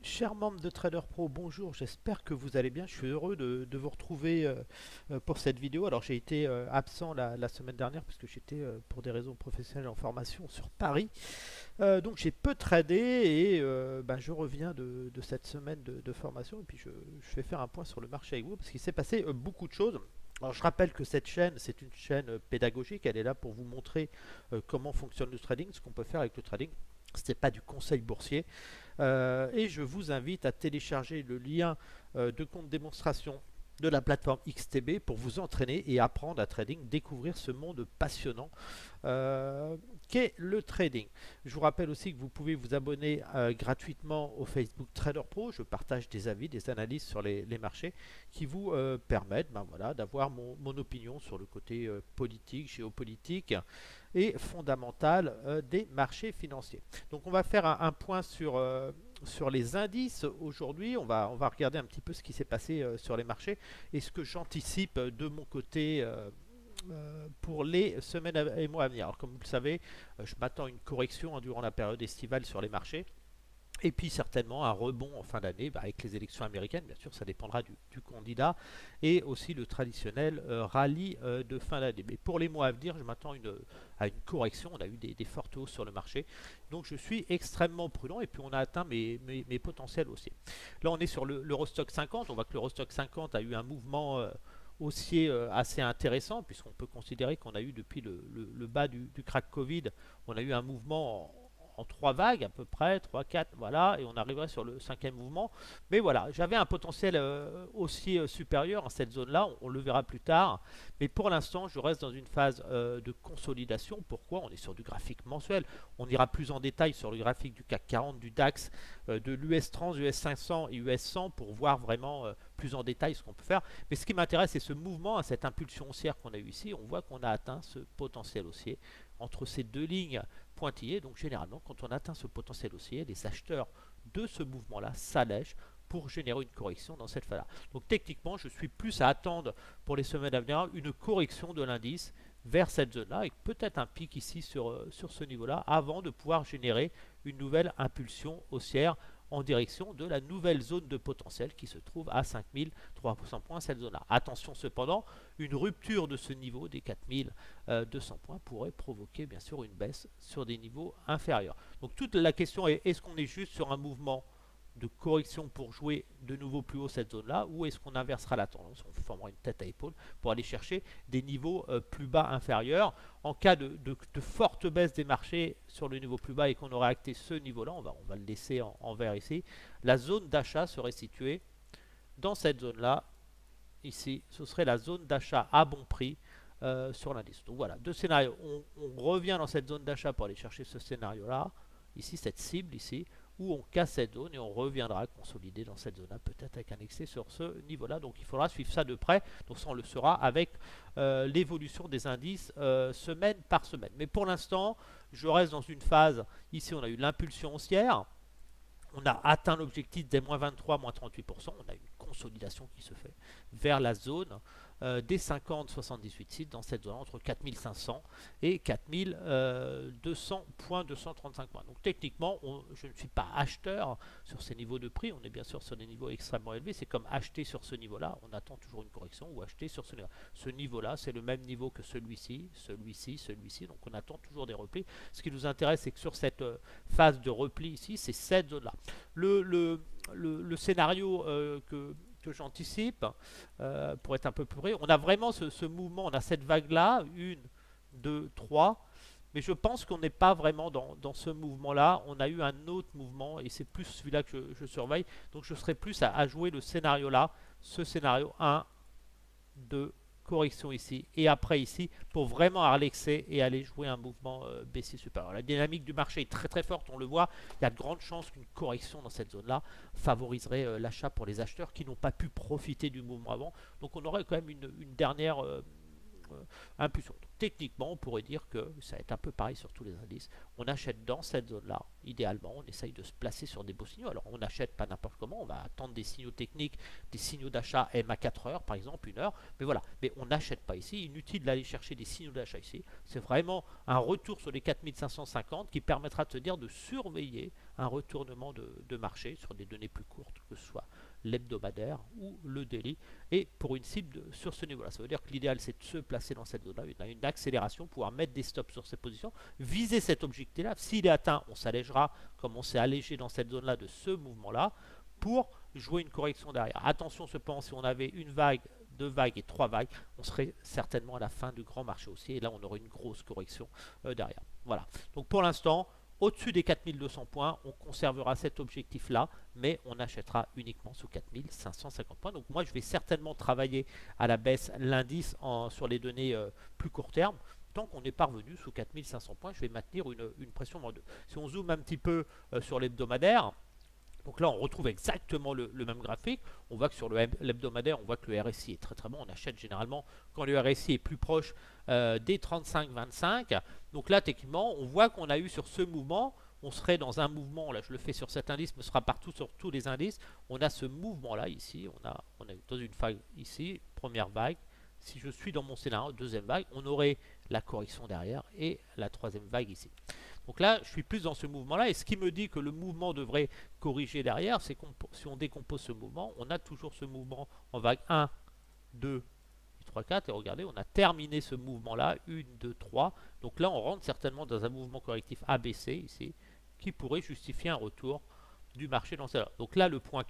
Chers membres de Trader Pro, bonjour, j'espère que vous allez bien. Je suis heureux de vous retrouver pour cette vidéo. Alors j'ai été absent la semaine dernière parce que j'étais pour des raisons professionnelles en formation sur Paris. Donc j'ai peu tradé et je reviens de cette semaine de formation et puis je vais faire un point sur le marché avec vous parce qu'il s'est passé beaucoup de choses. Alors je rappelle que cette chaîne, c'est une chaîne pédagogique, elle est là pour vous montrer comment fonctionne le trading, ce qu'on peut faire avec le trading. Ce n'est pas du conseil boursier. Et je vous invite à télécharger le lien de compte démonstration de la plateforme XTB pour vous entraîner et apprendre à trading, découvrir ce monde passionnant qu'est le trading. Je vous rappelle aussi que vous pouvez vous abonner gratuitement au Facebook Trader Pro. Je partage des avis, des analyses sur les marchés qui vous permettent voilà, d'avoir mon opinion sur le côté politique, géopolitique et fondamental des marchés financiers. Donc on va faire un point sur les indices aujourd'hui. On va regarder un petit peu ce qui s'est passé sur les marchés et ce que j'anticipe de mon côté pour les semaines et mois à venir. Alors, comme vous le savez, je m'attends à une correction durant la période estivale sur les marchés. Et puis certainement un rebond en fin d'année avec les élections américaines, bien sûr ça dépendra du candidat, et aussi le traditionnel rallye de fin d'année. Mais pour les mois à venir, je m'attends à une correction, on a eu des fortes hausses sur le marché, donc je suis extrêmement prudent et puis on a atteint mes potentiels haussiers. Là on est sur l'Eurostock 50, on voit que l'Eurostock 50 a eu un mouvement haussier assez intéressant, puisqu'on peut considérer qu'on a eu depuis le bas du crack Covid, on a eu un mouvement en trois vagues à peu près, 3, 4, voilà, et on arriverait sur le cinquième mouvement. Mais voilà, j'avais un potentiel haussier supérieur à cette zone-là, on le verra plus tard. Mais pour l'instant, je reste dans une phase de consolidation. Pourquoi? On est sur du graphique mensuel. On ira plus en détail sur le graphique du CAC 40, du DAX, de l'US 30, US 500 et US 100 pour voir vraiment plus en détail ce qu'on peut faire. Mais ce qui m'intéresse, c'est ce mouvement, cette impulsion haussière qu'on a eu ici. On voit qu'on a atteint ce potentiel haussier entre ces deux lignes pointillées. Donc généralement, quand on atteint ce potentiel haussier, les acheteurs de ce mouvement-là s'allègent pour générer une correction dans cette phase-là. Donc techniquement, je suis plus à attendre pour les semaines à venir une correction de l'indice vers cette zone-là, avec peut-être un pic ici sur ce niveau-là, avant de pouvoir générer une nouvelle impulsion haussière en direction de la nouvelle zone de potentiel qui se trouve à 5300 points, cette zone-là. Attention cependant, une rupture de ce niveau des 4200 points pourrait provoquer bien sûr une baisse sur des niveaux inférieurs. Donc toute la question est, est-ce qu'on est juste sur un mouvement de correction pour jouer de nouveau plus haut cette zone-là, ou est-ce qu'on inversera la tendance, on formera une tête à épaule pour aller chercher des niveaux plus bas inférieurs. En cas de forte baisse des marchés sur le niveau plus bas et qu'on aurait acté ce niveau-là, on va le laisser en vert ici, la zone d'achat serait située dans cette zone-là, ici, ce serait la zone d'achat à bon prix sur l'indice. Donc voilà, deux scénarios. On revient dans cette zone d'achat pour aller chercher ce scénario-là, ici, cette cible ici, où on casse cette zone et on reviendra consolider dans cette zone-là, peut-être avec un excès sur ce niveau-là. Donc il faudra suivre ça de près. Donc ça, on le saura avec l'évolution des indices semaine par semaine. Mais pour l'instant, je reste dans une phase, ici on a eu l'impulsion haussière, on a atteint l'objectif des moins 23, moins 38%. On a une consolidation qui se fait vers la zone des 50-78 sites dans cette zone entre 4500 et 4200 points, 235 points. Donc techniquement, je ne suis pas acheteur sur ces niveaux de prix. On est bien sûr sur des niveaux extrêmement élevés. C'est comme acheter sur ce niveau-là. On attend toujours une correction ou acheter sur ce niveau. Ce niveau-là, c'est le même niveau que celui-ci, celui-ci, celui-ci. Donc on attend toujours des replis. Ce qui nous intéresse, c'est que sur cette phase de repli ici, c'est cette zone-là. Le scénario que j'anticipe, pour être un peu plus près, on a vraiment ce mouvement, on a cette vague-là, 1, 2, 3, mais je pense qu'on n'est pas vraiment dans ce mouvement-là. On a eu un autre mouvement, et c'est plus celui-là que je surveille, donc je serai plus à jouer le scénario-là, ce scénario 1, 2, correction ici et après ici pour vraiment aller l'excès et aller jouer un mouvement baissier supérieur. La dynamique du marché est très très forte, on le voit. Il y a de grandes chances qu'une correction dans cette zone là favoriserait l'achat pour les acheteurs qui n'ont pas pu profiter du mouvement avant. Donc on aurait quand même une dernière impulsion. Donc, techniquement, on pourrait dire que ça va être un peu pareil sur tous les indices. On achète dans cette zone-là. Idéalement, on essaye de se placer sur des beaux signaux. Alors, on n'achète pas n'importe comment. On va attendre des signaux techniques, des signaux d'achat M à 4 heures, par exemple, 1 heure. Mais voilà. Mais on n'achète pas ici. Inutile d'aller chercher des signaux d'achat ici. C'est vraiment un retour sur les 4550 qui permettra de se dire de surveiller un retournement de marché sur des données plus courtes, que ce soit l'hebdomadaire ou le daily, et pour une cible sur ce niveau-là. Ça veut dire que l'idéal, c'est de se placer dans cette zone-là, une accélération, pouvoir mettre des stops sur ces positions, viser cet objectif-là. S'il est atteint, on s'allégera, comme on s'est allégé dans cette zone-là de ce mouvement-là, pour jouer une correction derrière. Attention cependant, si on avait une vague, 2 vagues et 3 vagues, on serait certainement à la fin du grand marché haussier, et là, on aurait une grosse correction derrière. Voilà. Donc pour l'instant, au-dessus des 4200 points, on conservera cet objectif-là, mais on achètera uniquement sous 4550 points. Donc moi, je vais certainement travailler à la baisse l'indice sur les données plus court terme. Tant qu'on n'est pas revenu sous 4500 points, je vais maintenir une pression moins 2. Si on zoome un petit peu sur l'hebdomadaire, donc là, on retrouve exactement le même graphique. On voit que sur l'hebdomadaire, on voit que le RSI est très très bon. On achète généralement quand le RSI est plus proche des 35-25. Donc là, techniquement, on voit qu'on a eu sur ce mouvement, on serait dans un mouvement, là je le fais sur cet indice, mais ce sera partout sur tous les indices. On a ce mouvement-là ici, on a dans une vague ici, première vague. Si je suis dans mon scénario, deuxième vague, on aurait la correction derrière et la troisième vague ici. Donc là, je suis plus dans ce mouvement-là. Et ce qui me dit que le mouvement devrait corriger derrière, c'est que si on décompose ce mouvement, on a toujours ce mouvement en vague 1, 2, 3, 4. Et regardez, on a terminé ce mouvement-là, 1, 2, 3. Donc là, on rentre certainement dans un mouvement correctif ABC ici, qui pourrait justifier un retour du marché dans celle-là. Donc là, le point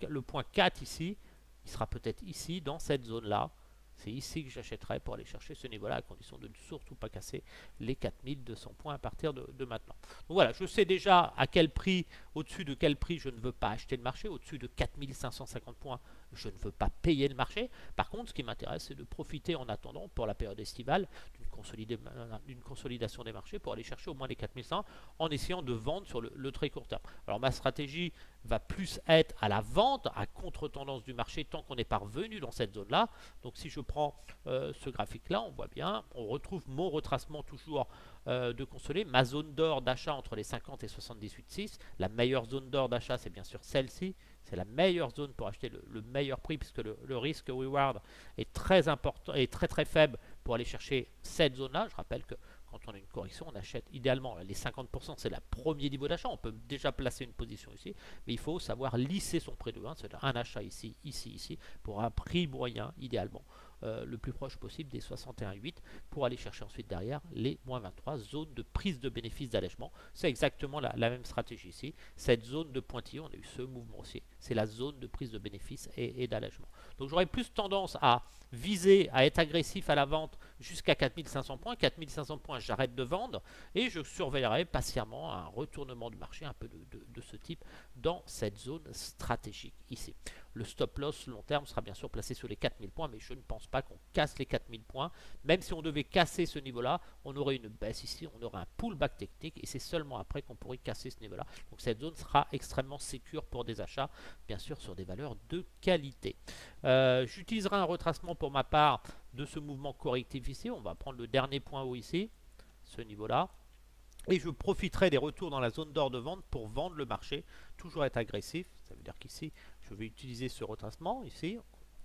4 ici, il sera peut-être ici, dans cette zone-là. C'est ici que j'achèterai pour aller chercher ce niveau-là, à condition de ne surtout pas casser les 4200 points à partir de maintenant. Donc voilà, je sais déjà à quel prix, au-dessus de quel prix je ne veux pas acheter le marché. Au-dessus de 4550 points, je ne veux pas payer le marché. Par contre, ce qui m'intéresse, c'est de profiter en attendant pour la période estivale d'une consolidation des marchés pour aller chercher au moins les 4100 en essayant de vendre sur le très court terme. Alors ma stratégie va plus être à la vente, à contre-tendance du marché tant qu'on n'est pas revenu dans cette zone-là. Donc si je prends ce graphique-là, on voit bien, on retrouve mon retracement toujours de consoler, ma zone d'or d'achat entre les 50 et 78,6. La meilleure zone d'or d'achat, c'est bien sûr celle-ci. C'est la meilleure zone pour acheter le meilleur prix puisque le risque reward est très important et très très faible pour aller chercher cette zone-là. Je rappelle que quand on a une correction, on achète idéalement les 50%, c'est le premier niveau d'achat. On peut déjà placer une position ici, mais il faut savoir lisser son prix de 1, c'est-à-dire un achat ici, ici, pour un prix moyen idéalement. Le plus proche possible des 61,8 pour aller chercher ensuite derrière les moins 23 zones de prise de bénéfices d'allègement. C'est exactement la même stratégie ici. Cette zone de pointillon, on a eu ce mouvement aussi, c'est la zone de prise de bénéfices et d'allègement. Donc j'aurais plus tendance à viser, à être agressif à la vente jusqu'à 4500 points. 4500 points, j'arrête de vendre et je surveillerai patiemment un retournement du marché un peu de ce type dans cette zone stratégique ici. Le stop loss long terme sera bien sûr placé sur les 4000 points, mais je ne pense pas qu'on casse les 4000 points. Même si on devait casser ce niveau-là, on aurait une baisse ici, on aurait un pullback technique et c'est seulement après qu'on pourrait casser ce niveau-là. Donc cette zone sera extrêmement sécure pour des achats, bien sûr sur des valeurs de qualité. J'utiliserai un retracement pour ma part de ce mouvement correctif ici. On va prendre le dernier point haut ici, ce niveau-là. Et je profiterai des retours dans la zone d'or de vente pour vendre le marché, toujours être agressif. Ça veut dire qu'ici, je vais utiliser ce retracement ici,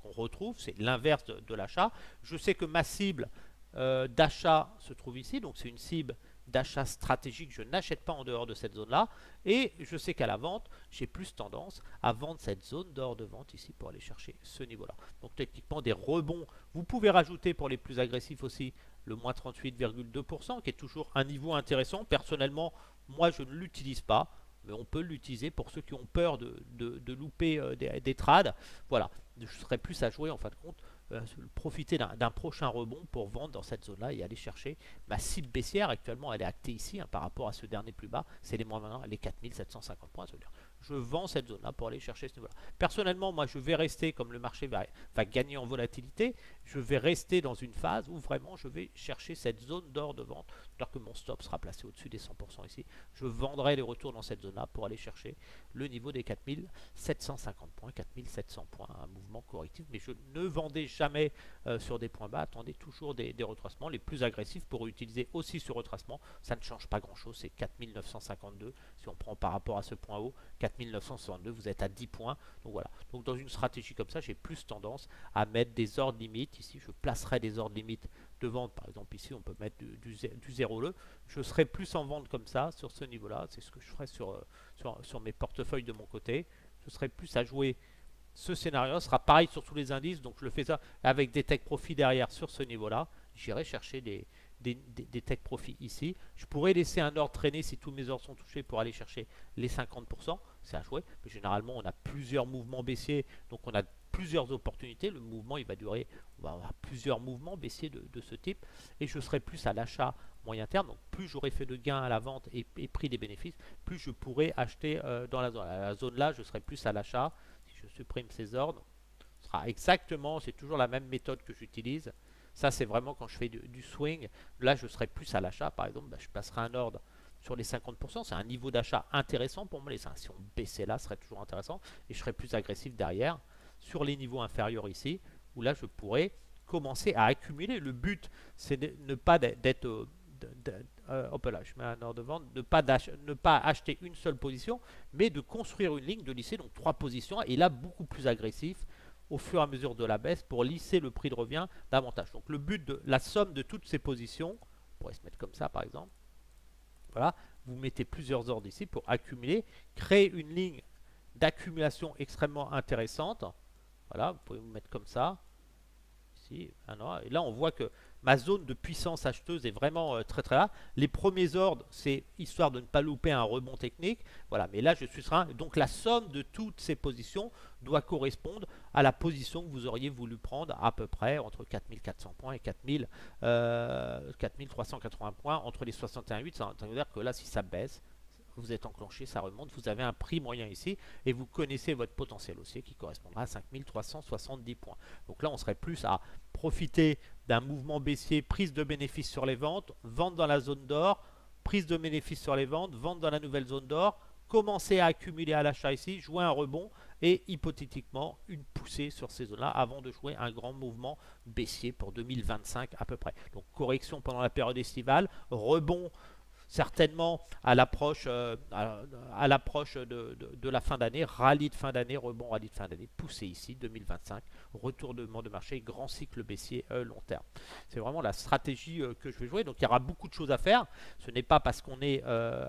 qu'on retrouve, c'est l'inverse de l'achat. Je sais que ma cible d'achat se trouve ici, donc c'est une cible d'achat stratégique, je n'achète pas en dehors de cette zone-là. Et je sais qu'à la vente, j'ai plus tendance à vendre cette zone d'or de vente ici pour aller chercher ce niveau-là. Donc techniquement, des rebonds. Vous pouvez rajouter pour les plus agressifs aussi le moins 38,2% qui est toujours un niveau intéressant. Personnellement, moi je ne l'utilise pas, mais on peut l'utiliser pour ceux qui ont peur de louper des trades. Voilà, je serais plus à jouer en fin de compte, profiter d'un prochain rebond pour vendre dans cette zone-là et aller chercher ma cible baissière. Actuellement, elle est actée ici par rapport à ce dernier plus bas, c'est les moins 20, les 4750 points. Ça veut dire je vends cette zone-là pour aller chercher ce niveau-là. Personnellement, moi, je vais rester, comme le marché va gagner en volatilité, je vais rester dans une phase où vraiment je vais chercher cette zone d'or de vente. Alors que mon stop sera placé au-dessus des 100% ici. Je vendrai les retours dans cette zone-là pour aller chercher le niveau des 4750 points, 4700 points, un mouvement correctif. Mais je ne vendais jamais sur des points bas. Attendez toujours des retracements les plus agressifs pour utiliser aussi ce retracement. Ça ne change pas grand-chose, c'est 4952. Si on prend par rapport à ce point haut, 4962, vous êtes à 10 points. Donc voilà. Donc dans une stratégie comme ça, j'ai plus tendance à mettre des ordres limites. Ici, je placerai des ordres limites de vente. Par exemple, ici, on peut mettre du 0,2. Je serai plus en vente comme ça, sur ce niveau-là. C'est ce que je ferai sur mes portefeuilles de mon côté. Je serai plus à jouer ce scénario. Ce sera pareil sur tous les indices. Donc je le fais ça avec des take profits derrière sur ce niveau-là. J'irai chercher des take profits ici. Je pourrais laisser un ordre traîner si tous mes ordres sont touchés pour aller chercher les 50%. C'est à jouer. Mais généralement, on a plusieurs mouvements baissiers. Donc on a plusieurs opportunités. Le mouvement, il va durer. On va avoir plusieurs mouvements baissiers de ce type. Et je serai plus à l'achat moyen terme. Donc plus j'aurai fait de gains à la vente et pris des bénéfices, plus je pourrai acheter dans la zone. À la zone là, je serai plus à l'achat. Si je supprime ces ordres, ce sera exactement, c'est toujours la même méthode que j'utilise. Ça, c'est vraiment quand je fais du swing. Là, je serai plus à l'achat. Par exemple, je placerai un ordre sur les 50%. C'est un niveau d'achat intéressant pour moi. Les actions baissées là serait toujours intéressant. Et je serai plus agressif derrière sur les niveaux inférieurs ici, où là, je pourrais commencer à accumuler. Le but, c'est de ne pas d'être... hop là, je mets un ordre de vente, ne pas acheter une seule position, mais de construire une ligne, de lisser donc 3 positions, et là, beaucoup plus agressif au fur et à mesure de la baisse pour lisser le prix de revient davantage. Donc le but de la somme de toutes ces positions, on pourrait se mettre comme ça par exemple, voilà, vous mettez plusieurs ordres ici pour accumuler, créer une ligne d'accumulation extrêmement intéressante. Voilà, vous pouvez vous mettre comme ça. Ici, et là on voit que ma zone de puissance acheteuse est vraiment très très là. Les premiers ordres, c'est histoire de ne pas louper un rebond technique. Voilà, mais là je suis serein. Donc la somme de toutes ces positions doit correspondre à la position que vous auriez voulu prendre à peu près entre 4400 points et 4380 points entre les 61,8. Ça veut dire que là si ça baisse, vous êtes enclenché, ça remonte, vous avez un prix moyen ici et vous connaissez votre potentiel haussier qui correspondra à 5370 points. Donc là, on serait plus à profiter d'un mouvement baissier, prise de bénéfices sur les ventes, vente dans la zone d'or, prise de bénéfices sur les ventes, vente dans la nouvelle zone d'or, commencer à accumuler à l'achat ici, jouer un rebond et hypothétiquement une poussée sur ces zones-là avant de jouer un grand mouvement baissier pour 2025 à peu près. Donc correction pendant la période estivale, rebond certainement à l'approche de la fin d'année, rallye de fin d'année, rebond rallye de fin d'année, poussé ici, 2025, retournement de marché, grand cycle baissier long terme. C'est vraiment la stratégie que je vais jouer. Donc il y aura beaucoup de choses à faire. Ce n'est pas parce qu'on est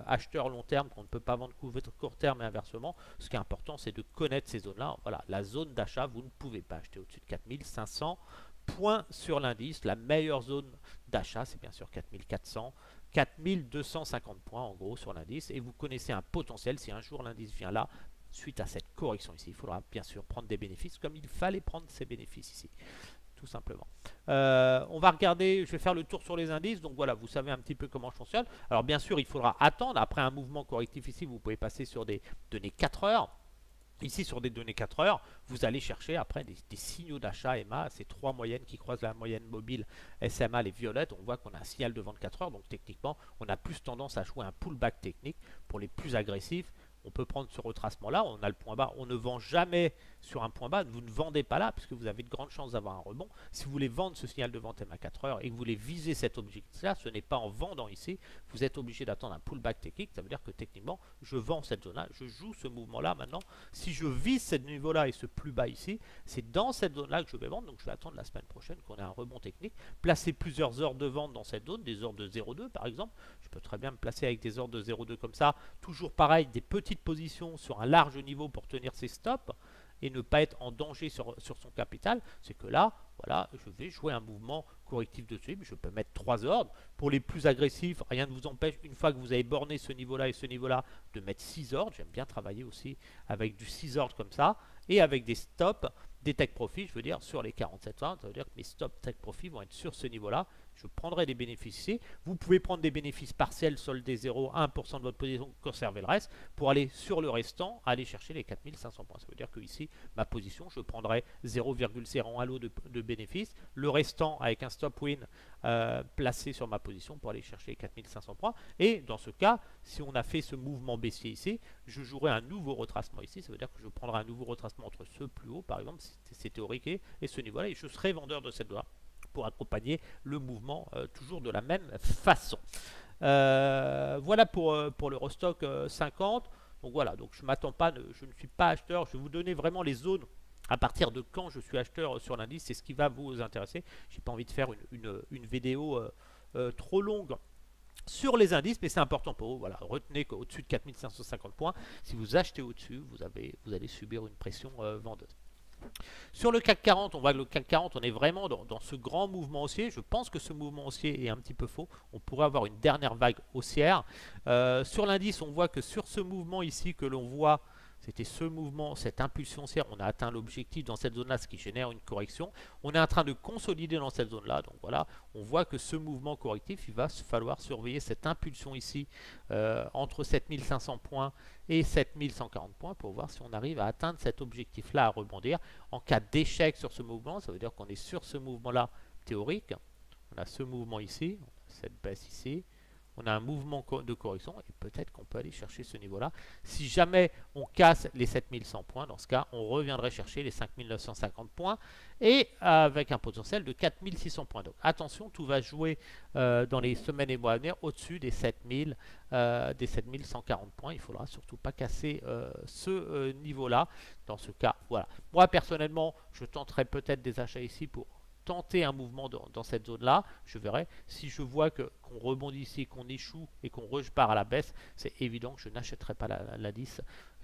acheteur long terme qu'on ne peut pas vendre court terme et inversement. Ce qui est important, c'est de connaître ces zones-là. Voilà, la zone d'achat, vous ne pouvez pas acheter au-dessus de 4500 points sur l'indice. La meilleure zone d'achat, c'est bien sûr 4400. 4250 points en gros sur l'indice et vous connaissez un potentiel si un jour l'indice vient là suite à cette correction ici, il faudra bien sûr prendre des bénéfices comme il fallait prendre ces bénéfices ici tout simplement. On va regarder, je vais faire le tour sur les indices, donc voilà, vous savez un petit peu comment je fonctionne. Alors bien sûr il faudra attendre, après un mouvement correctif ici vous pouvez passer sur des données 4 heures. Ici, sur des données 4 heures, vous allez chercher après des signaux d'achat EMA, ces 3 moyennes qui croisent la moyenne mobile SMA, les violettes. On voit qu'on a un signal de vente 4 heures, donc techniquement, on a plus tendance à jouer un pullback technique pour les plus agressifs. On peut prendre ce retracement-là, on a le point bas, on ne vend jamais sur un point bas, vous ne vendez pas là, puisque vous avez de grandes chances d'avoir un rebond. Si vous voulez vendre ce signal de vente MA 4 heures et que vous voulez viser cet objectif-là, ce n'est pas en vendant ici, vous êtes obligé d'attendre un pullback technique, ça veut dire que techniquement, je vends cette zone-là, je joue ce mouvement-là maintenant. Si je vise ce niveau-là et ce plus bas ici, c'est dans cette zone-là que je vais vendre, donc je vais attendre la semaine prochaine qu'on ait un rebond technique, placer plusieurs heures de vente dans cette zone, des ordres de 0,2 par exemple, je peux très bien me placer avec des ordres de 0,2 comme ça, toujours pareil, des petites positions sur un large niveau pour tenir ses stops et ne pas être en danger sur son capital. C'est que là, voilà, je vais jouer un mouvement correctif dessus, je peux mettre 3 ordres. Pour les plus agressifs, rien ne vous empêche, une fois que vous avez borné ce niveau-là et ce niveau-là, de mettre 6 ordres. J'aime bien travailler aussi avec du 6 ordres comme ça, et avec des stops, des take profits, je veux dire, sur les 47 ordres. Ça veut dire que mes stops take profits vont être sur ce niveau-là. je prendrai des bénéfices ici. Vous pouvez prendre des bénéfices partiels, solder 0, 1% de votre position, conserver le reste, pour aller sur le restant, aller chercher les 4500 points. Ça veut dire que ici, ma position, je prendrai 0,01 lot de bénéfices, le restant avec un stop win placé sur ma position pour aller chercher les 4500 points. Et dans ce cas, si on a fait ce mouvement baissier ici, je jouerai un nouveau retracement ici. Ça veut dire que je prendrai un nouveau retracement entre ce plus haut, par exemple, c'est théorique, et ce niveau-là, et je serai vendeur de cette loi pour accompagner le mouvement toujours de la même façon. Voilà pour l'Eurostock 50. Donc voilà, donc je m'attends pas, je ne suis pas acheteur. Je vais vous donner vraiment les zones à partir de quand je suis acheteur sur l'indice. C'est ce qui va vous intéresser. J'ai pas envie de faire une vidéo trop longue sur les indices, mais c'est important pour vous. Voilà, retenez qu'au-dessus de 4550 points, si vous achetez au-dessus, vous allez subir une pression vendeuse. Sur le CAC 40, on voit que le CAC 40, on est vraiment dans ce grand mouvement haussier. Je pense que ce mouvement haussier est un petit peu faux. On pourrait avoir une dernière vague haussière. Sur l'indice, on voit que sur ce mouvement ici que l'on voit, c'était ce mouvement, cette impulsion haussière, on a atteint l'objectif dans cette zone-là, ce qui génère une correction. On est en train de consolider dans cette zone-là. Donc voilà, on voit que ce mouvement correctif, il va falloir surveiller cette impulsion ici entre 7500 points et 7140 points pour voir si on arrive à atteindre cet objectif-là à rebondir. En cas d'échec sur ce mouvement, ça veut dire qu'on est sur ce mouvement-là théorique. On a ce mouvement ici, on a cette baisse ici. On a un mouvement de correction et peut-être qu'on peut aller chercher ce niveau-là. Si jamais on casse les 7100 points, dans ce cas, on reviendrait chercher les 5950 points et avec un potentiel de 4600 points. Donc attention, tout va jouer dans les semaines et mois à venir au-dessus des 7140 points. Il ne faudra surtout pas casser ce niveau-là. Dans ce cas, voilà. Moi, personnellement, je tenterai peut-être des achats ici pour tenter un mouvement dans cette zone-là, je verrai. Si je vois qu'on rebondit ici, qu'on échoue et qu'on repart à la baisse, c'est évident que je n'achèterai pas l'indice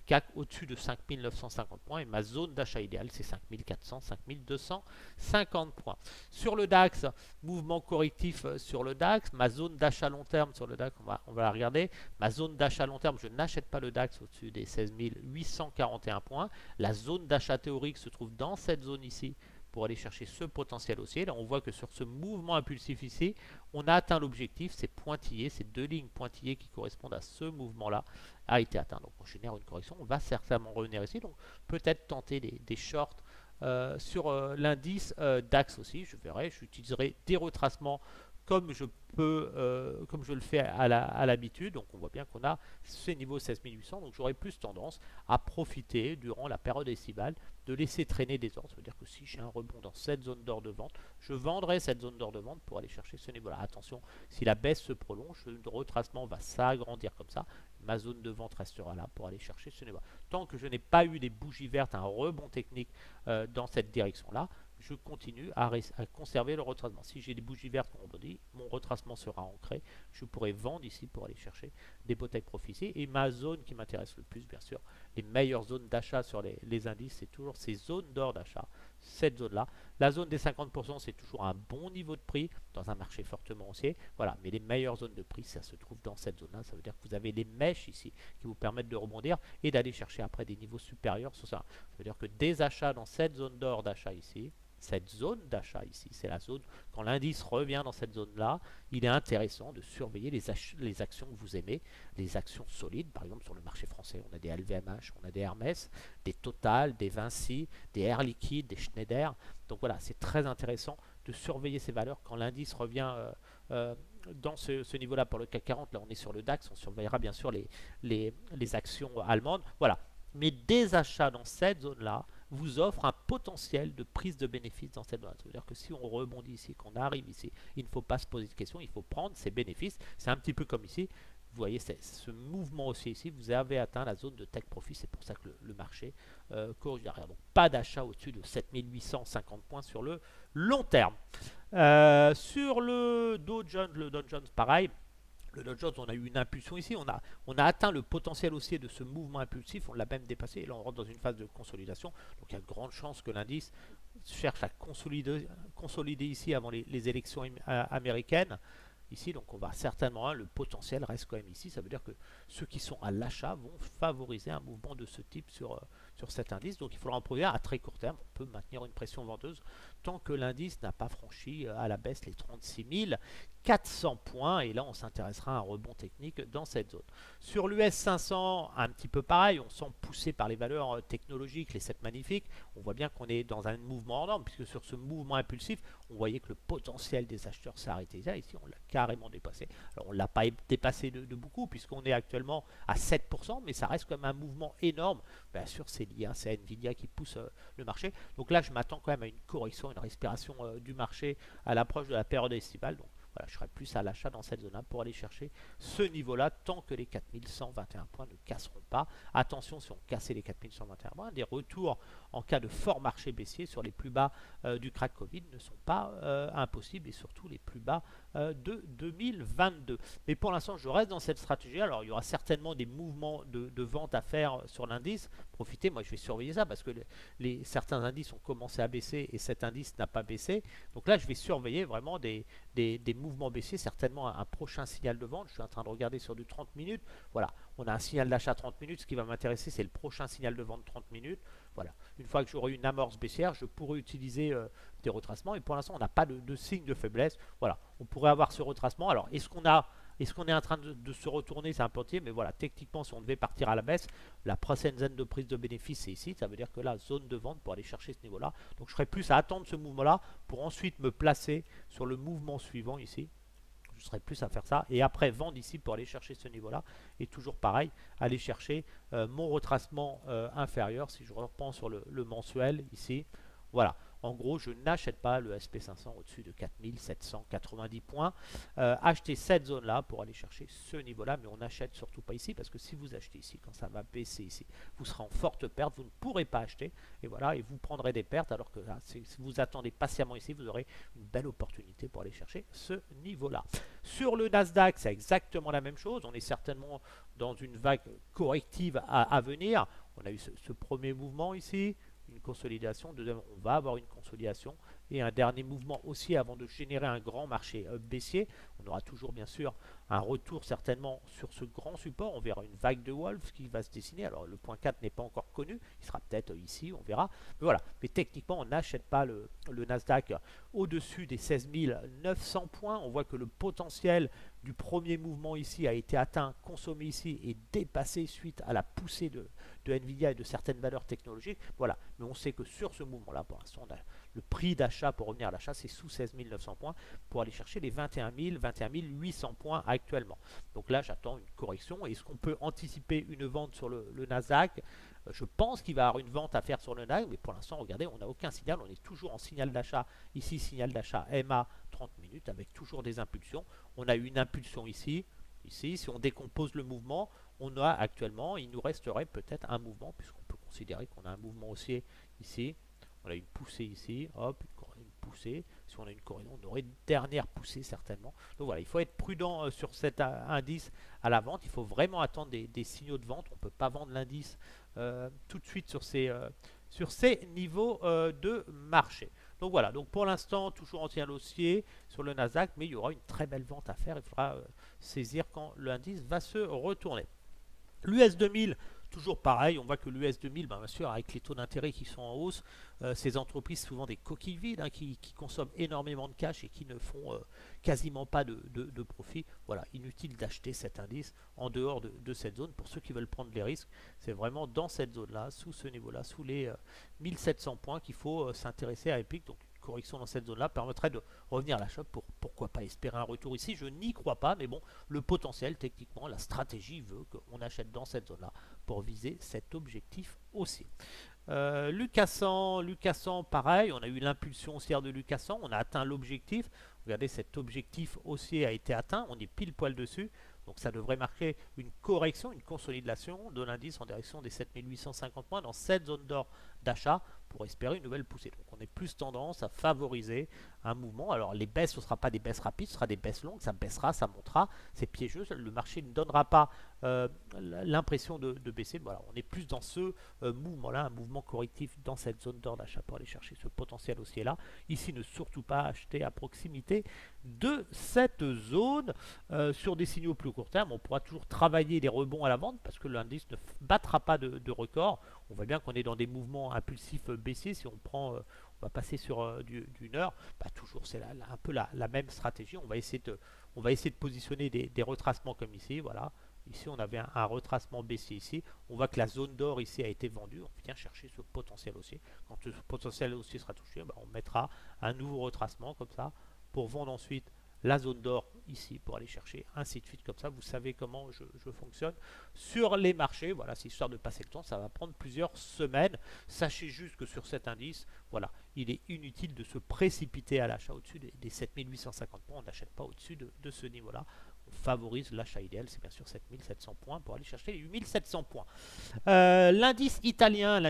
CAC au-dessus de 5950 points et ma zone d'achat idéale, c'est 5400, 5250 points. Sur le DAX, mouvement correctif sur le DAX, ma zone d'achat long terme sur le DAX, on va la regarder. Ma zone d'achat long terme, je n'achète pas le DAX au-dessus des 16 841 points. La zone d'achat théorique se trouve dans cette zone ici, pour aller chercher ce potentiel haussier. Là, on voit que sur ce mouvement impulsif ici, on a atteint l'objectif, c'est pointillé, ces deux lignes pointillées qui correspondent à ce mouvement-là a été atteint. Donc, on génère une correction, on va certainement revenir ici. Donc, peut-être tenter des shorts sur l'indice DAX aussi, je verrai. J'utiliserai des retracements comme je le fais à l'habitude. Donc on voit bien qu'on a ces niveaux 16800, donc j'aurai plus tendance à profiter durant la période estivale de laisser traîner des ordres. Ça veut dire que si j'ai un rebond dans cette zone d'or de vente, je vendrai cette zone d'or de vente pour aller chercher ce niveau-là. Attention, si la baisse se prolonge, le retracement va s'agrandir comme ça. Ma zone de vente restera là pour aller chercher ce niveau-là. Tant que je n'ai pas eu des bougies vertes, un rebond technique dans cette direction-là, je continue à conserver le retracement. Si j'ai des bougies vertes qu'on rebondit, mon retracement sera ancré. Je pourrai vendre ici pour aller chercher des beaux take profits. Et ma zone qui m'intéresse le plus, bien sûr, les meilleures zones d'achat sur les indices, c'est toujours ces zones d'or d'achat. Cette zone-là. La zone des 50%, c'est toujours un bon niveau de prix dans un marché fortement haussier. Voilà, mais les meilleures zones de prix, ça se trouve dans cette zone-là. Ça veut dire que vous avez les mèches ici qui vous permettent de rebondir et d'aller chercher après des niveaux supérieurs sur ça. Ça veut dire que des achats dans cette zone d'or d'achat ici, cette zone d'achat ici, c'est la zone, quand l'indice revient dans cette zone-là, il est intéressant de surveiller les actions que vous aimez, les actions solides. Par exemple, sur le marché français, on a des LVMH, on a des Hermès, des Total, des Vinci, des Air Liquide, des Schneider. Donc voilà, c'est très intéressant de surveiller ces valeurs quand l'indice revient dans ce niveau-là pour le CAC 40. Là, on est sur le DAX, on surveillera bien sûr les actions allemandes. Voilà, mais des achats dans cette zone-là vous offre un potentiel de prise de bénéfices dans cette zone. Ça veut dire que si on rebondit ici, qu'on arrive ici, il ne faut pas se poser de questions, il faut prendre ses bénéfices. C'est un petit peu comme ici. Vous voyez ce mouvement aussi ici, vous avez atteint la zone de take profit, c'est pour ça que le marché corrige derrière. Donc pas d'achat au-dessus de 7850 points sur le long terme. Sur le Dow Jones, pareil. Le Dow Jones, on a eu une impulsion ici, on a atteint le potentiel haussier de ce mouvement impulsif, on l'a même dépassé, et là on rentre dans une phase de consolidation, donc il y a de grandes chances que l'indice cherche à consolider ici avant les élections américaines. ici, donc on va certainement, le potentiel reste quand même ici, ça veut dire que ceux qui sont à l'achat vont favoriser un mouvement de ce type sur cet indice, donc il faudra en produire à très court terme, on peut maintenir une pression vendeuse tant que l'indice n'a pas franchi à la baisse les 36 400 points, et là on s'intéressera à un rebond technique dans cette zone. Sur l'US 500, un petit peu pareil, on sent poussé par les valeurs technologiques, les 7 magnifiques, on voit bien qu'on est dans un mouvement hors norme, puisque sur ce mouvement impulsif, on voyait que le potentiel des acheteurs s'est arrêté là, ici on l'a carrément dépassé. Alors on ne l'a pas dépassé de beaucoup, puisqu'on est actuellement à 7%, mais ça reste comme un mouvement énorme. Bien sûr, c'est lié, c'est Nvidia qui pousse le marché. Donc là, je m'attends quand même à une correction, une respiration du marché à l'approche de la période estivale. Donc voilà, je serai plus à l'achat dans cette zone-là pour aller chercher ce niveau-là tant que les 4121 points ne casseront pas. Attention, si on cassait les 4121 points, des retours en cas de fort marché baissier sur les plus bas du crack Covid ne sont pas impossibles, et surtout les plus bas de 2022. Mais pour l'instant, je reste dans cette stratégie. Alors, il y aura certainement des mouvements de vente à faire sur l'indice. Profitez, moi je vais surveiller ça parce que certains indices ont commencé à baisser et cet indice n'a pas baissé. Donc là, je vais surveiller vraiment des mouvements baissiers, certainement un prochain signal de vente. Je suis en train de regarder sur du 30 minutes. Voilà, on a un signal d'achat 30 minutes. Ce qui va m'intéresser, c'est le prochain signal de vente 30 minutes. Voilà, une fois que j'aurai une amorce baissière, je pourrai utiliser des retracements. Et pour l'instant, on n'a pas de signe de faiblesse. Voilà, on pourrait avoir ce retracement. Alors, est-ce qu'on est en train de se retourner? C'est un peu, mais voilà, techniquement, si on devait partir à la baisse, la prochaine zone de prise de bénéfice, c'est ici. Ça veut dire que là, zone de vente pour aller chercher ce niveau-là. Donc, je serais plus à attendre ce mouvement-là pour ensuite me placer sur le mouvement suivant ici. Je serais plus à faire ça. Et après, vendre ici pour aller chercher ce niveau-là. Et toujours pareil, aller chercher mon retracement inférieur. Si je reprends sur le mensuel ici, voilà. En gros, je n'achète pas le SP500 au-dessus de 4790 points. Achetez cette zone-là pour aller chercher ce niveau-là, mais on n'achète surtout pas ici, parce que si vous achetez ici, quand ça va baisser ici, vous serez en forte perte, vous ne pourrez pas acheter, et voilà, et vous prendrez des pertes, alors que là, si vous attendez patiemment ici, vous aurez une belle opportunité pour aller chercher ce niveau-là. Sur le Nasdaq, c'est exactement la même chose, on est certainement dans une vague corrective à venir. On a eu ce premier mouvement ici, une consolidation, deuxième, on va avoir une consolidation et un dernier mouvement aussi avant de générer un grand marché baissier. On aura toujours bien sûr un retour certainement sur ce grand support, on verra une vague de Wolf qui va se dessiner. Alors le point 4 n'est pas encore connu, il sera peut-être ici, on verra, mais voilà, mais techniquement on n'achète pas le Nasdaq au-dessus des 16 900 points. On voit que le potentiel du premier mouvement ici a été atteint, consommé ici et dépassé suite à la poussée de Nvidia et de certaines valeurs technologiques. Voilà, mais on sait que sur ce mouvement-là, pour l'instant, le prix d'achat pour revenir à l'achat, c'est sous 16 900 points pour aller chercher les 21 800 points actuellement. Donc là, j'attends une correction. Est-ce qu'on peut anticiper une vente sur le Nasdaq? Je pense qu'il va y avoir une vente à faire sur le Nasdaq, mais pour l'instant, regardez, on n'a aucun signal. On est toujours en signal d'achat. Ici, signal d'achat MA 30 minutes avec toujours des impulsions. On a eu une impulsion ici. Ici, si on décompose le mouvement, on a actuellement, il nous resterait peut-être un mouvement, puisqu'on peut considérer qu'on a un mouvement haussier ici. On a une poussée ici, hop, une poussée. Si on a une correction, on aurait une dernière poussée certainement. Donc voilà, il faut être prudent sur cet indice à la vente. Il faut vraiment attendre des signaux de vente. On ne peut pas vendre l'indice tout de suite sur ces niveaux de marché. Donc voilà, donc pour l'instant, toujours en signal haussier sur le Nasdaq, mais il y aura une très belle vente à faire. Il faudra saisir quand l'indice va se retourner. L'US 2000, toujours pareil, on voit que l'US 2000, bien sûr, avec les taux d'intérêt qui sont en hausse, ces entreprises, souvent des coquilles vides, hein, qui consomment énormément de cash et qui ne font quasiment pas de profit. Voilà, inutile d'acheter cet indice en dehors de cette zone. Pour ceux qui veulent prendre les risques, c'est vraiment dans cette zone-là, sous ce niveau-là, sous les 1700 points qu'il faut s'intéresser à Epic. Donc, correction dans cette zone-là permettrait de revenir à l'achat pour pourquoi pas espérer un retour ici. Je n'y crois pas, mais bon, le potentiel, techniquement, la stratégie veut qu'on achète dans cette zone-là pour viser cet objectif aussi. Lucas 100, pareil, on a eu l'impulsion haussière de Lucas 100, on a atteint l'objectif. Regardez, cet objectif haussier a été atteint, on est pile poil dessus. Donc ça devrait marquer une correction, une consolidation de l'indice en direction des 7850 points dans cette zone d'or d'achat pour espérer une nouvelle poussée. Donc on est plus tendance à favoriser un mouvement. Alors les baisses, ce ne sera pas des baisses rapides, ce sera des baisses longues, ça baissera, ça montera, c'est piégeux, le marché ne donnera pas l'impression de baisser. Voilà, on est plus dans ce mouvement-là, un mouvement correctif dans cette zone d'or d'achat pour aller chercher ce potentiel haussier-là. Ici, ne surtout pas acheter à proximité de cette zone. Sur des signaux plus court terme, on pourra toujours travailler les rebonds à la vente parce que l'indice ne battra pas de record. On voit bien qu'on est dans des mouvements impulsifs baissiers. Si on prend, on va passer sur d'une heure, bah toujours c'est un peu la même stratégie. On va essayer de positionner des retracements comme ici. Voilà. Ici, on avait un retracement baissier ici. On voit que la zone d'or ici a été vendue. On vient chercher ce potentiel haussier. Quand ce potentiel haussier sera touché, bah, on mettra un nouveau retracement comme ça pour vendre ensuite la zone d'or ici pour aller chercher, ainsi de suite. Comme ça, vous savez comment je fonctionne sur les marchés. Voilà, c'est histoire de passer le temps. Ça va prendre plusieurs semaines. Sachez juste que sur cet indice, voilà, il est inutile de se précipiter à l'achat au-dessus des 7850 points. On n'achète pas au-dessus de ce niveau-là. On favorise l'achat idéal, c'est bien sûr 7700 points pour aller chercher les 8700 points. L'indice italien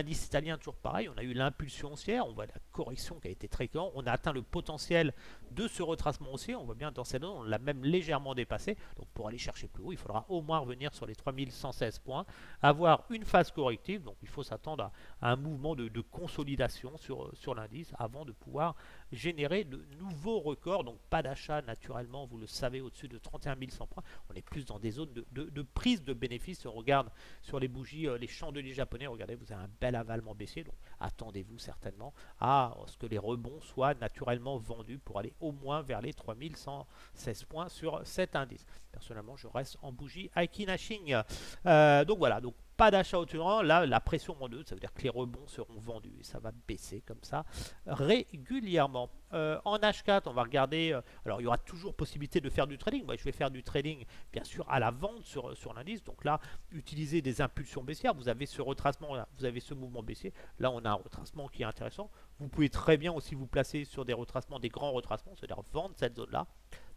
toujours pareil, on a eu l'impulsion haussière, on voit la correction qui a été très grande, on a atteint le potentiel de ce retracement haussier, on voit bien dans cette zone, on l'a même légèrement dépassé, donc pour aller chercher plus haut, il faudra au moins revenir sur les 3116 points, avoir une phase corrective, donc il faut s'attendre à un mouvement de consolidation sur l'indice avant de pouvoir générer de nouveaux records, donc pas d'achat naturellement, vous le savez, au-dessus de 31 100 points, on est plus dans des zones de prise de bénéfices. Si on regarde sur les bougies, les chandeliers japonais, regardez, vous avez un bel avalement baissier, donc attendez-vous certainement à ce que les rebonds soient naturellement vendus pour aller au moins vers les 3116 points sur cet indice. Personnellement, je reste en bougie Aiki Nashing. Donc voilà, donc pas d'achat au-dessus. Là, la pression monteuse, ça veut dire que les rebonds seront vendus et ça va baisser comme ça régulièrement. En H4, on va regarder. Alors, il y aura toujours possibilité de faire du trading. Moi, je vais faire du trading, bien sûr, à la vente sur l'indice. Donc là, utiliser des impulsions baissières. Vous avez ce retracement, là, vous avez ce mouvement baissier. Là, on a un retracement qui est intéressant. Vous pouvez très bien aussi vous placer sur des retracements, des grands retracements, c'est-à-dire vendre cette zone-là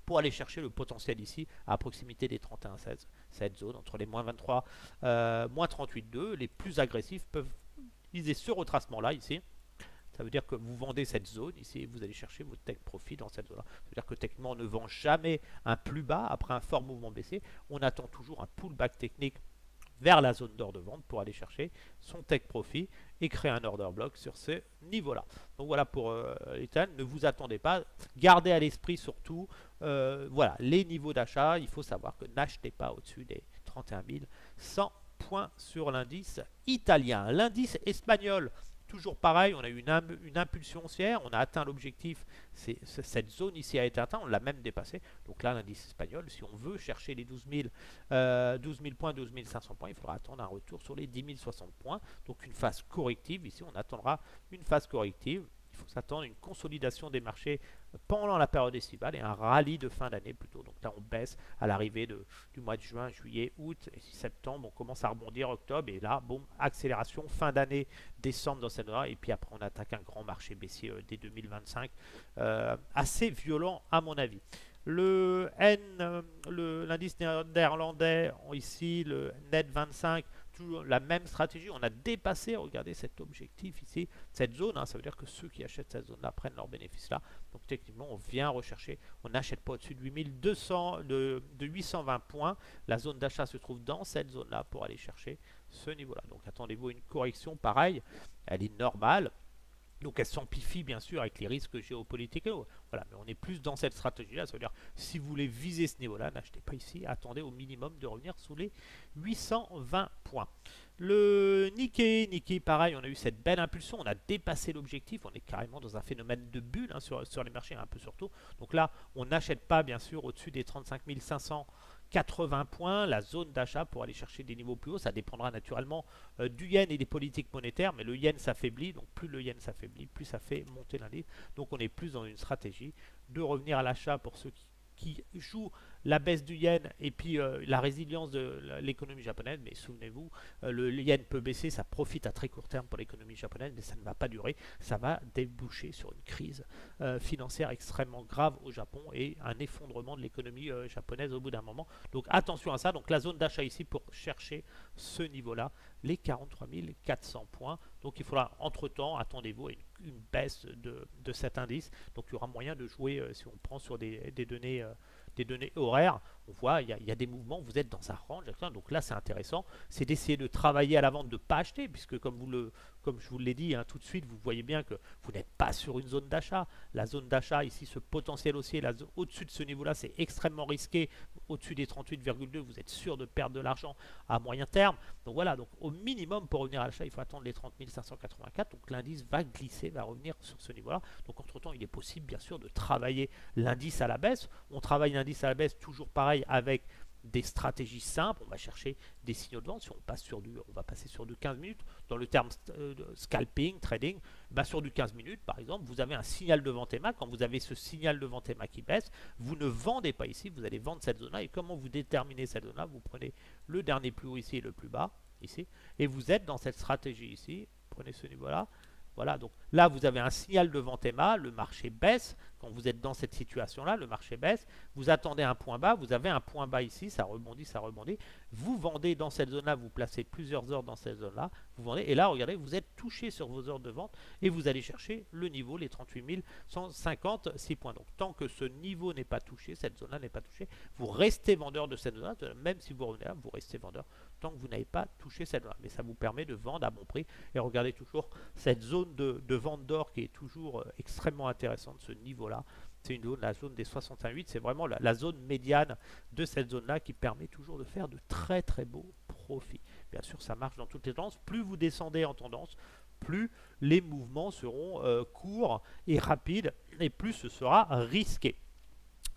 pour aller chercher le potentiel ici à proximité des 31,16. Cette zone entre les moins 23, moins 38,2. Les plus agressifs peuvent utiliser ce retracement-là ici. Ça veut dire que vous vendez cette zone ici et vous allez chercher votre take profit dans cette zone-là. Ça veut dire que techniquement, on ne vend jamais un plus bas après un fort mouvement baissier. On attend toujours un pullback technique vers la zone d'or de vente pour aller chercher son take profit et créer un order block sur ce niveau-là. Donc voilà pour l'État. Ne vous attendez pas. Gardez à l'esprit surtout voilà, les niveaux d'achat. Il faut savoir que n'achetez pas au-dessus des 31 100 points sur l'indice italien. L'indice espagnol, toujours pareil, on a eu une impulsion haussière, on a atteint l'objectif, cette zone ici a été atteinte, on l'a même dépassé. Donc là, l'indice espagnol, si on veut chercher les 12 000 points, 12 500 points, il faudra attendre un retour sur les 10 060 points. Donc une phase corrective, ici on attendra une phase corrective. Il faut s'attendre à une consolidation des marchés pendant la période estivale et un rallye de fin d'année plutôt. Donc là, on baisse à l'arrivée du mois de juin, juillet, août et septembre. On commence à rebondir octobre et là, boum, accélération, fin d'année, décembre dans cette zone-là. Et puis après, on attaque un grand marché baissier dès 2025, assez violent à mon avis. L'indice néerlandais, ici, le net 25, toujours la même stratégie. On a dépassé, regardez cet objectif ici, cette zone. Ça veut dire que ceux qui achètent cette zone-là prennent leurs bénéfices là. Donc techniquement, on vient rechercher. On n'achète pas au-dessus de 8200, de 820 points. La zone d'achat se trouve dans cette zone-là pour aller chercher ce niveau-là. Donc attendez-vous une correction pareille. Elle est normale. Donc elle s'amplifie bien sûr avec les risques géopolitiques. Voilà, mais on est plus dans cette stratégie-là. Ça veut dire si vous voulez viser ce niveau-là, n'achetez pas ici. Attendez au minimum de revenir sous les 820 points. Le Nikkei, pareil, on a eu cette belle impulsion. On a dépassé l'objectif. On est carrément dans un phénomène de bulle sur les marchés, un peu surtout. Donc là, on n'achète pas bien sûr au-dessus des 35 580 points, la zone d'achat pour aller chercher des niveaux plus hauts. Ça dépendra naturellement du yen et des politiques monétaires, mais le yen s'affaiblit, donc plus le yen s'affaiblit, plus ça fait monter l'indice. Donc on est plus dans une stratégie de revenir à l'achat pour ceux qui jouent la baisse du yen et puis la résilience de l'économie japonaise. Mais souvenez-vous, le yen peut baisser, ça profite à très court terme pour l'économie japonaise, mais ça ne va pas durer. Ça va déboucher sur une crise financière extrêmement grave au Japon et un effondrement de l'économie japonaise au bout d'un moment. Donc attention à ça. Donc la zone d'achat ici pour chercher ce niveau-là, les 43 400 points. Donc il faudra entre-temps, attendez-vous à une baisse de cet indice. Donc il y aura moyen de jouer, si on prend sur des données horaires, on voit il y a des mouvements, vous êtes dans un range, donc là c'est intéressant, c'est d'essayer de travailler à la vente, de ne pas acheter, puisque comme je vous l'ai dit, hein, tout de suite, vous voyez bien que vous n'êtes pas sur une zone d'achat. La zone d'achat, ici, ce potentiel haussier, au-dessus de ce niveau-là, c'est extrêmement risqué. Au-dessus des 38,2, vous êtes sûr de perdre de l'argent à moyen terme. Donc voilà, donc au minimum, pour revenir à l'achat, il faut attendre les 30 584. Donc l'indice va glisser, va revenir sur ce niveau-là. Donc entre-temps, il est possible, bien sûr, de travailler l'indice à la baisse. On travaille l'indice à la baisse, toujours pareil, avec des stratégies simples. On va chercher des signaux de vente. Si on passe on va passer sur du 15 minutes. Dans le terme scalping, trading, sur du 15 minutes, par exemple, vous avez un signal de vente EMA. Quand vous avez ce signal de vente EMA qui baisse, vous ne vendez pas ici, vous allez vendre cette zone-là. Et comment vous déterminez cette zone-là? Vous prenez le dernier plus haut ici et le plus bas ici, et vous êtes dans cette stratégie ici. Prenez ce niveau-là. Voilà, donc là, vous avez un signal de vente EMA, le marché baisse. Quand vous êtes dans cette situation-là, le marché baisse. Vous attendez un point bas, vous avez un point bas ici, ça rebondit, ça rebondit. Vous vendez dans cette zone-là, vous placez plusieurs ordres dans cette zone-là, vous vendez. Et là, regardez, vous êtes touché sur vos ordres de vente et vous allez chercher le niveau, les 38 156 points. Donc, tant que ce niveau n'est pas touché, cette zone-là n'est pas touchée, vous restez vendeur de cette zone-là. Même si vous revenez là, vous restez vendeur tant que vous n'avez pas touché cette zone-là. Mais ça vous permet de vendre à bon prix. Et regardez toujours cette zone de vente d'or qui est toujours extrêmement intéressante, ce niveau-là. C'est la zone des 68, c'est vraiment la zone médiane de cette zone-là qui permet toujours de faire de très très beaux profits. Bien sûr, ça marche dans toutes les tendances. Plus vous descendez en tendance, plus les mouvements seront courts et rapides et plus ce sera risqué.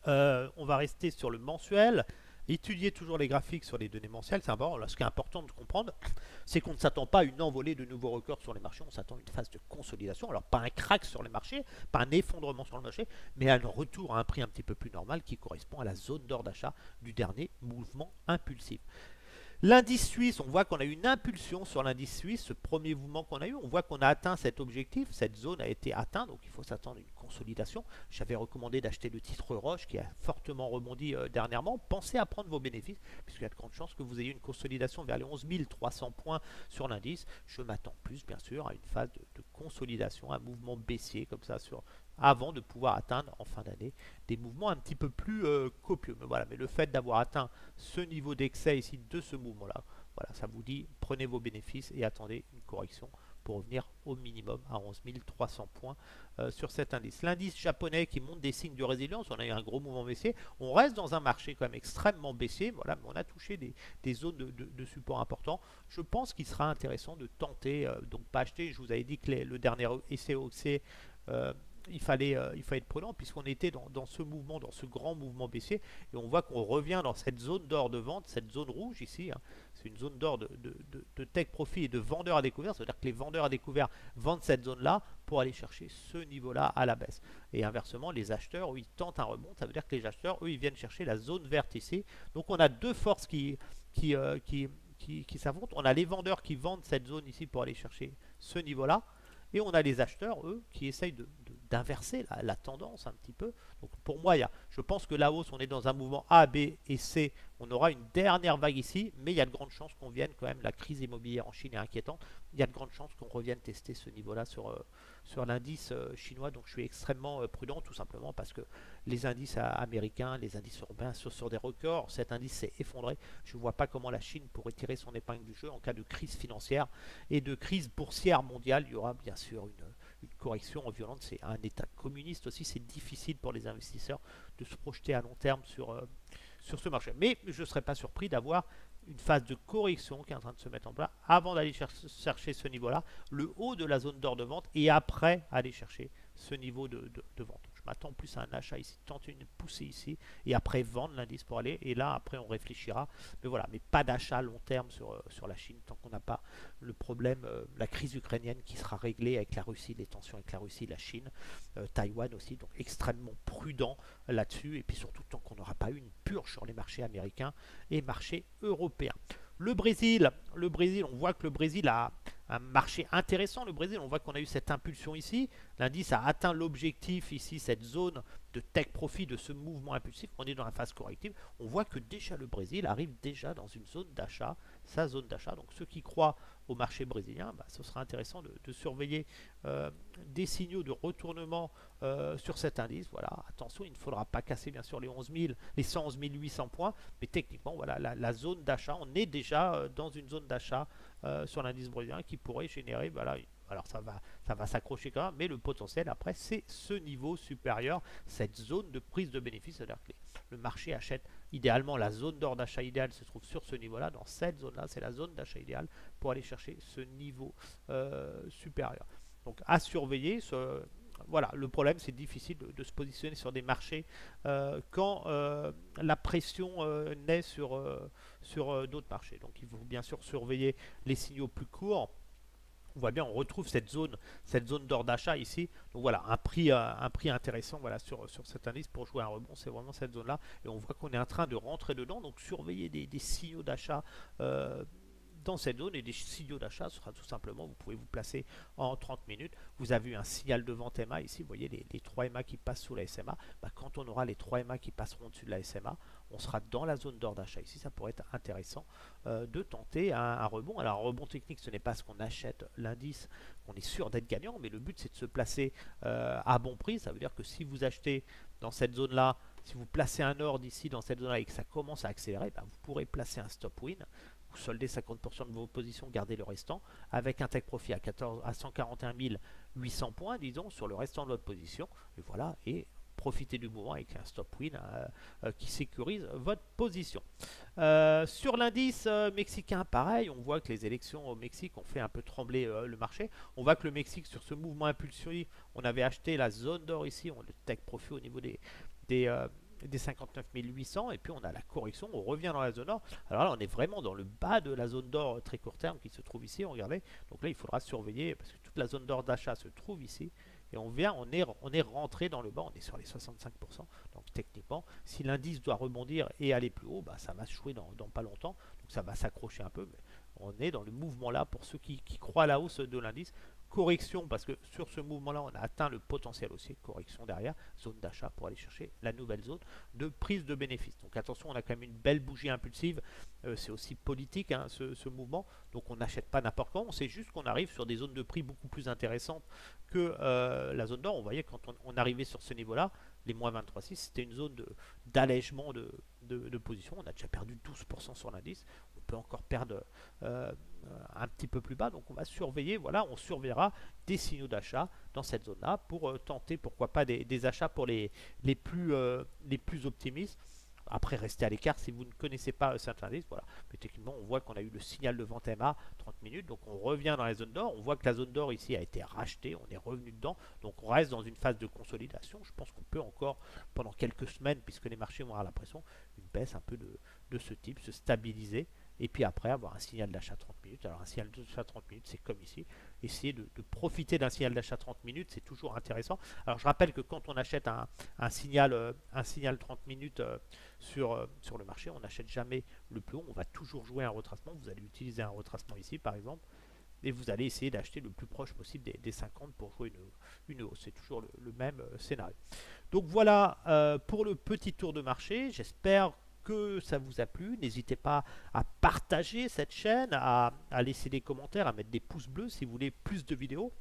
On va rester sur le mensuel. Étudier toujours les graphiques sur les données mensuelles, c'est important. Là, ce qui est important de comprendre, c'est qu'on ne s'attend pas à une envolée de nouveaux records sur les marchés, on s'attend à une phase de consolidation. Alors, pas un crack sur les marchés, pas un effondrement sur le marché, mais à un retour à un prix un petit peu plus normal qui correspond à la zone d'or d'achat du dernier mouvement impulsif. L'indice suisse, on voit qu'on a eu une impulsion sur l'indice suisse, ce premier mouvement qu'on a eu, on voit qu'on a atteint cet objectif, cette zone a été atteinte, donc il faut s'attendre à une consolidation. J'avais recommandé d'acheter le titre Roche qui a fortement rebondi dernièrement. Pensez à prendre vos bénéfices, puisqu'il y a de grandes chances que vous ayez une consolidation vers les 11 300 points sur l'indice. Je m'attends plus, bien sûr, à une phase de consolidation, un mouvement baissier comme ça avant de pouvoir atteindre en fin d'année des mouvements un petit peu plus copieux. Mais voilà, mais le fait d'avoir atteint ce niveau d'excès ici de ce mouvement-là, voilà, ça vous dit prenez vos bénéfices et attendez une correction pour revenir au minimum à 11 300 points sur cet indice. L'indice japonais qui montre des signes de résilience, on a eu un gros mouvement baissier, on reste dans un marché quand même extrêmement baissier, voilà, mais on a touché des zones de support importants. Je pense qu'il sera intéressant de tenter, donc pas acheter, je vous avais dit que le dernier essai haussier, il fallait être prudent puisqu'on était dans ce mouvement, dans ce grand mouvement baissier et on voit qu'on revient dans cette zone d'or de vente, cette zone rouge ici, hein. C'est une zone d'or de take profit et de vendeurs à découvert, c'est-à-dire que les vendeurs à découvert vendent cette zone-là pour aller chercher ce niveau-là à la baisse. Et inversement, les acheteurs, eux, ils tentent un rebond, ça veut dire que les acheteurs, eux, ils viennent chercher la zone verte ici. Donc on a deux forces qui s'affrontent. On a les vendeurs qui vendent cette zone ici pour aller chercher ce niveau-là. Et on a les acheteurs, eux, qui essayent d'inverser la tendance un petit peu. Donc pour moi, je pense que la hausse, on est dans un mouvement A, B et C. On aura une dernière vague ici, mais il y a de grandes chances qu'on vienne quand même, la crise immobilière en Chine est inquiétante, il y a de grandes chances qu'on revienne tester ce niveau-là sur l'indice chinois. Donc je suis extrêmement prudent, tout simplement parce que les indices américains, les indices européens sont sur des records. Cet indice s'est effondré. Je ne vois pas comment la Chine pourrait tirer son épingle du jeu en cas de crise financière et de crise boursière mondiale. Il y aura bien sûr une correction violente. C'est un État communiste aussi. C'est difficile pour les investisseurs de se projeter à long terme sur ce marché. Mais je ne serais pas surpris d'avoir une phase de correction qui est en train de se mettre en place avant d'aller chercher ce niveau-là, le haut de la zone d'or de vente et après aller chercher ce niveau de vente. je m'attends plus à un achat ici, tenter une poussée ici, et après vendre l'indice pour aller, et là après on réfléchira, mais voilà, mais pas d'achat à long terme sur la Chine, tant qu'on n'a pas le problème, la crise ukrainienne qui sera réglée avec la Russie, les tensions avec la Russie, la Chine, Taïwan aussi, donc extrêmement prudent là-dessus, et puis surtout tant qu'on n'aura pas eu une purge sur les marchés américains et marchés européens. Le Brésil, on voit que le Brésil a un marché intéressant. Le Brésil, on voit qu'on a eu cette impulsion ici. L'indice a atteint l'objectif ici, cette zone de take profit de ce mouvement impulsif. On est dans la phase corrective. On voit que déjà le Brésil arrive déjà dans une zone d'achat, sa zone d'achat. Donc ceux qui croient au marché brésilien, bah, ce sera intéressant de surveiller des signaux de retournement sur cet indice. Voilà, attention, il ne faudra pas casser bien sûr les 111 800 points, mais techniquement, voilà, la zone d'achat, on est déjà dans une zone d'achat sur l'indice brésilien qui pourrait générer, voilà, alors ça va s'accrocher quand même, mais le potentiel après c'est ce niveau supérieur, cette zone de prise de bénéfice, c'est-à-dire que le marché achète idéalement, la zone d'or d'achat idéal se trouve sur ce niveau-là, dans cette zone-là, c'est la zone d'achat idéale pour aller chercher ce niveau supérieur. Donc à surveiller, voilà, le problème c'est difficile de se positionner sur des marchés quand la pression naît sur d'autres marchés. Donc il faut bien sûr surveiller les signaux plus courts. On voit bien, on retrouve cette zone d'or d'achat ici. Donc voilà, un prix intéressant voilà, sur cet indice pour jouer un rebond, c'est vraiment cette zone-là. Et on voit qu'on est en train de rentrer dedans, donc surveiller des signaux d'achat dans cette zone, et des signaux d'achat sera tout simplement, vous pouvez vous placer en 30 minutes. Vous avez eu un signal de vente MA ici, vous voyez les 3 MA qui passent sous la SMA. Bah, quand on aura les 3 MA qui passeront au-dessus de la SMA, on sera dans la zone d'or d'achat ici. Ça pourrait être intéressant de tenter un rebond. Alors un rebond technique, ce n'est pas ce qu'on achète l'indice, on est sûr d'être gagnant, mais le but c'est de se placer à bon prix. Ça veut dire que si vous achetez dans cette zone-là, si vous placez un ordre ici dans cette zone-là et que ça commence à accélérer, bah, vous pourrez placer un stop win. Vous soldez 50% de vos positions, gardez le restant, avec un take profit à 141 800 points, disons, sur le restant de votre position. Et voilà, et profitez du mouvement avec un stop win qui sécurise votre position. Sur l'indice mexicain, pareil, on voit que les élections au Mexique ont fait un peu trembler le marché. On voit que le Mexique, sur ce mouvement impulsif, on avait acheté la zone d'or ici, on le take profit au niveau des 59 800, et puis on a la correction, on revient dans la zone d'or. Alors là on est vraiment dans le bas de la zone d'or très court terme qui se trouve ici, regardez. Donc là il faudra surveiller parce que toute la zone d'or d'achat se trouve ici, et on est rentré dans le bas, on est sur les 65%. Donc techniquement, si l'indice doit rebondir et aller plus haut, bah, ça va se jouer dans pas longtemps, donc ça va s'accrocher un peu, mais on est dans le mouvement là pour ceux qui croient à la hausse de l'indice. Correction, parce que sur ce mouvement là on a atteint le potentiel aussi, correction derrière, zone d'achat pour aller chercher la nouvelle zone de prise de bénéfice. Donc attention, on a quand même une belle bougie impulsive, c'est aussi politique hein, ce mouvement, donc on n'achète pas n'importe quand, on sait juste qu'on arrive sur des zones de prix beaucoup plus intéressantes que la zone d'or. On voyait quand on arrivait sur ce niveau là, les moins 23,6, c'était une zone d'allègement de position. On a déjà perdu 12% sur l'indice, on peut encore perdre un petit peu plus bas, donc on va surveiller, voilà, on surveillera des signaux d'achat dans cette zone là pour tenter pourquoi pas des achats pour les plus optimistes. Après, restez à l'écart si vous ne connaissez pas cet indice. Voilà. Mais techniquement, on voit qu'on a eu le signal de vente MA 30 minutes. Donc, on revient dans la zone d'or. On voit que la zone d'or ici a été rachetée. On est revenu dedans. Donc, on reste dans une phase de consolidation. Je pense qu'on peut encore, pendant quelques semaines, puisque les marchés vont avoir l'impression, une baisse un peu de ce type, se stabiliser. Et puis après, avoir un signal d'achat 30 minutes. Alors, un signal d'achat 30 minutes, c'est comme ici. Essayer de profiter d'un signal d'achat 30 minutes, c'est toujours intéressant. Alors, je rappelle que quand on achète un signal 30 minutes sur le marché, on n'achète jamais le plus haut. On va toujours jouer un retracement. Vous allez utiliser un retracement ici, par exemple. Et vous allez essayer d'acheter le plus proche possible des 50 pour jouer une hausse. C'est toujours le même scénario. Donc, voilà pour le petit tour de marché. J'espère que ça vous a plu. N'hésitez pas à partager cette chaîne, à laisser des commentaires, à mettre des pouces bleus si vous voulez plus de vidéos.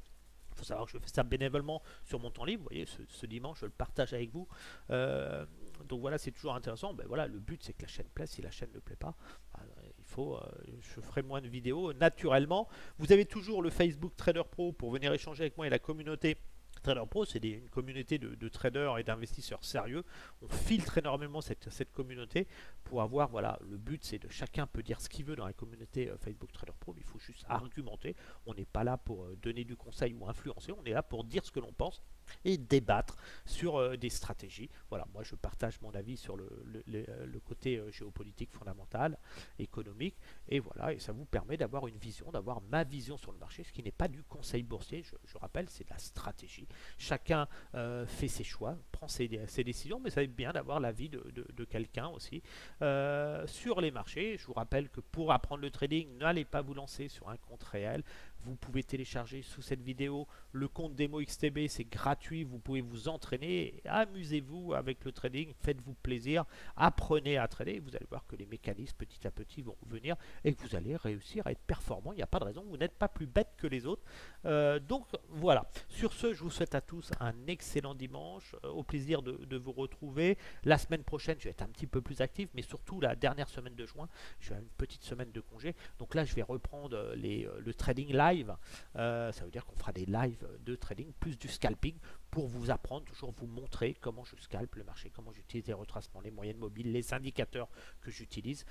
Il faut savoir que je fais ça bénévolement sur mon temps libre. Vous voyez, ce dimanche, je le partage avec vous. Donc voilà, c'est toujours intéressant. Ben voilà, le but, c'est que la chaîne plaise. Si la chaîne ne plaît pas, je ferai moins de vidéos naturellement. Vous avez toujours le Facebook Trader Pro pour venir échanger avec moi et la communauté. Trader Pro, c'est une communauté de traders et d'investisseurs sérieux. On filtre énormément cette communauté pour avoir, voilà, le but c'est de chacun peut dire ce qu'il veut dans la communauté Facebook Trader Pro, mais il faut juste argumenter. On n'est pas là pour donner du conseil ou influencer, on est là pour dire ce que l'on pense. et débattre sur des stratégies. Voilà, moi je partage mon avis sur le côté géopolitique fondamental, économique, et voilà, et ça vous permet d'avoir une vision, d'avoir ma vision sur le marché, ce qui n'est pas du conseil boursier, je rappelle, c'est de la stratégie. Chacun fait ses choix, prend ses décisions, mais ça va être bien d'avoir l'avis de quelqu'un aussi sur les marchés. Je vous rappelle que pour apprendre le trading, n'allez pas vous lancer sur un compte réel. Vous pouvez télécharger sous cette vidéo le compte démo XTB, c'est gratuit, vous pouvez vous entraîner, amusez-vous avec le trading, faites-vous plaisir, apprenez à trader, vous allez voir que les mécanismes petit à petit vont venir et que vous allez réussir à être performant, il n'y a pas de raison, vous n'êtes pas plus bête que les autres. Donc voilà, sur ce, je vous souhaite à tous un excellent dimanche, au plaisir de vous retrouver. La semaine prochaine, je vais être un petit peu plus actif, mais surtout la dernière semaine de juin, je vais avoir une petite semaine de congé, donc là je vais reprendre le trading live. Ça veut dire qu'on fera des lives de trading, plus du scalping, pour vous apprendre, toujours vous montrer comment je scalpe le marché, comment j'utilise les retracements, les moyennes mobiles, les indicateurs que j'utilise,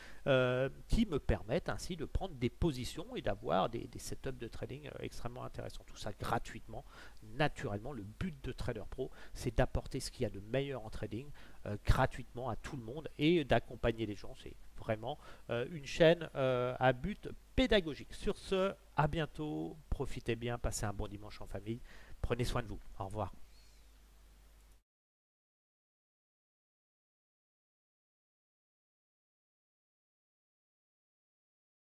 qui me permettent ainsi de prendre des positions et d'avoir des setups de trading extrêmement intéressants. Tout ça gratuitement, naturellement. Le but de Trader Pro, c'est d'apporter ce qu'il y a de meilleur en trading gratuitement à tout le monde et d'accompagner les gens. C'est vraiment une chaîne à but pédagogique. Sur ce, à bientôt, profitez bien, passez un bon dimanche en famille, prenez soin de vous, au revoir.